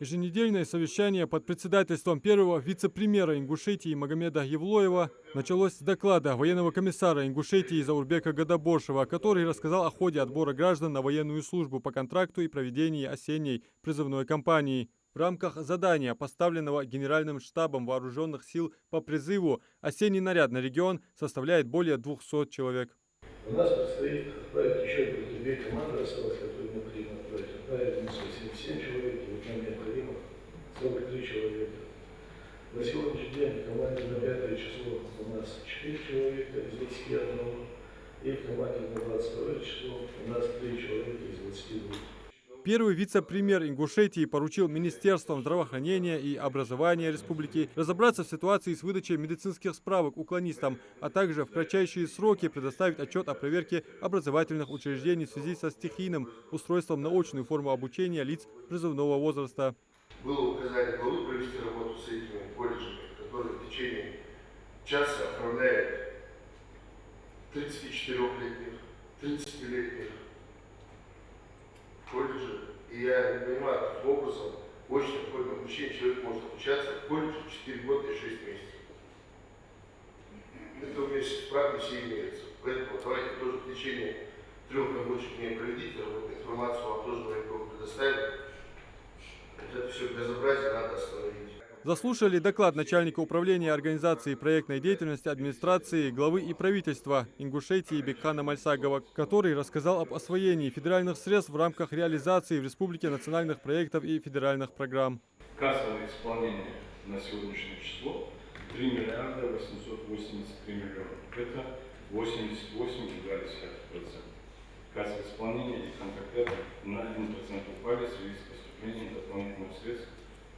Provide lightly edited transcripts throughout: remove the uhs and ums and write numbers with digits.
Еженедельное совещание под председательством первого вице-премьера Ингушетии Магомеда Евлоева началось с доклада военного комиссара Ингушетии Заурбека Гадабошева, который рассказал о ходе отбора граждан на военную службу по контракту и проведении осенней призывной кампании. В рамках задания, поставленного Генеральным штабом вооруженных сил по призыву, осенний наряд на регион составляет более 200 человек. У нас предстоит отправить еще две команды, осталось, которые необходимо отправить. Отправили мы 77 человек, и вот нам необходимо 43 человека. На сегодняшний день в команде на 5 число у нас 4 человека из 21, и в команде на 22 число у нас 3 человека из 22. Первый вице-премьер Ингушетии поручил Министерствам здравоохранения и образования республики разобраться в ситуации с выдачей медицинских справок уклонистам, а также в кратчайшие сроки предоставить отчет о проверке образовательных учреждений в связи со стихийным устройством на очную форму обучения лиц призывного возраста. Было указание главы провести работу с этими колледжами, которые в течение часа оформляют 34-летних, 30-летних колледжи. И я не понимаю, каким образом в очном форме обучения человек может обучаться в колледже 4 года и 6 месяцев. Это вместе с правдой все имеется. Поэтому давайте тоже в течение 3 рабочих дней проведите работу, информацию вам тоже военком предоставим. Это все безобразие надо остановить. Заслушали доклад начальника управления организации проектной деятельности администрации, главы и правительства Ингушетии Бекхана Мальсагова, который рассказал об освоении федеральных средств в рамках реализации в республике национальных проектов и федеральных программ. Кассовое исполнение на сегодняшнее число 3 миллиарда 883 миллиона. Это 88,2%. Кассовое исполнение и контрактов на 1% упали в связи с поступлением дополнительных средств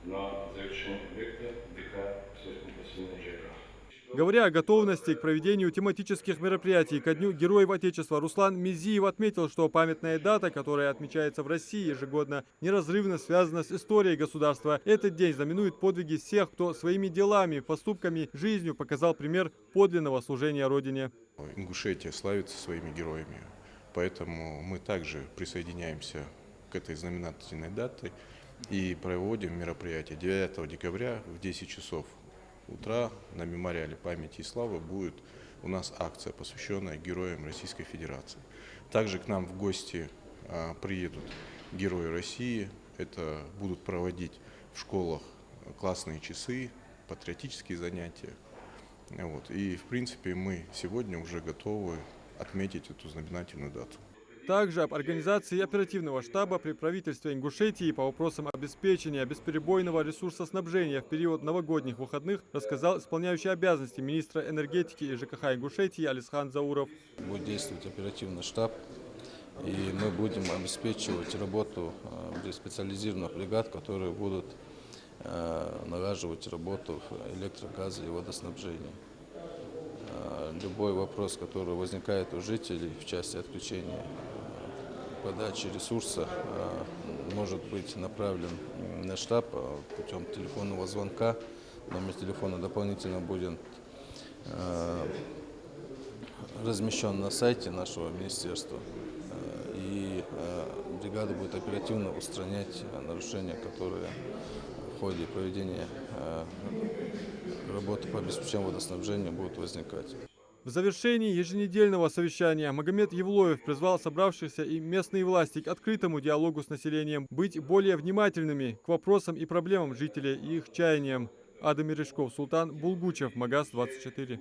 на завершение проекта ДК «Сельскохозяйственная ЖК». Говоря о готовности к проведению тематических мероприятий ко Дню Героев Отечества, Руслан Мизиев отметил, что памятная дата, которая отмечается в России ежегодно, неразрывно связана с историей государства. Этот день знаменует подвиги всех, кто своими делами, поступками, жизнью показал пример подлинного служения Родине. Ингушетия славится своими героями, поэтому мы также присоединяемся к этой знаменательной дате и проводим мероприятие. 9 декабря в 10 часов утра на мемориале памяти и славы будет у нас акция, посвященная героям Российской Федерации. Также к нам в гости приедут герои России. Это будут проводить в школах классные часы, патриотические занятия. И в принципе мы сегодня уже готовы отметить эту знаменательную дату. Также об организации оперативного штаба при правительстве Ингушетии по вопросам обеспечения бесперебойного ресурсоснабжения в период новогодних выходных рассказал исполняющий обязанности министра энергетики и ЖКХ Ингушетии Алисхан Зауров. Будет действовать оперативный штаб, и мы будем обеспечивать работу специализированных бригад, которые будут налаживать работу электро-, газа и водоснабжения. Любой вопрос, который возникает у жителей в части отключения подачи ресурса, может быть направлен на штаб путем телефонного звонка. Номер телефона дополнительно будет размещен на сайте нашего министерства, и бригада будет оперативно устранять нарушения, которые в ходе проведения работы по обеспечению водоснабжения будут возникать. В завершении еженедельного совещания Магомед Евлоев призвал собравшихся и местные власти к открытому диалогу с населением, быть более внимательными к вопросам и проблемам жителей и их чаяниям. Адам Мережков, Султан Булгучев, Магаз 24.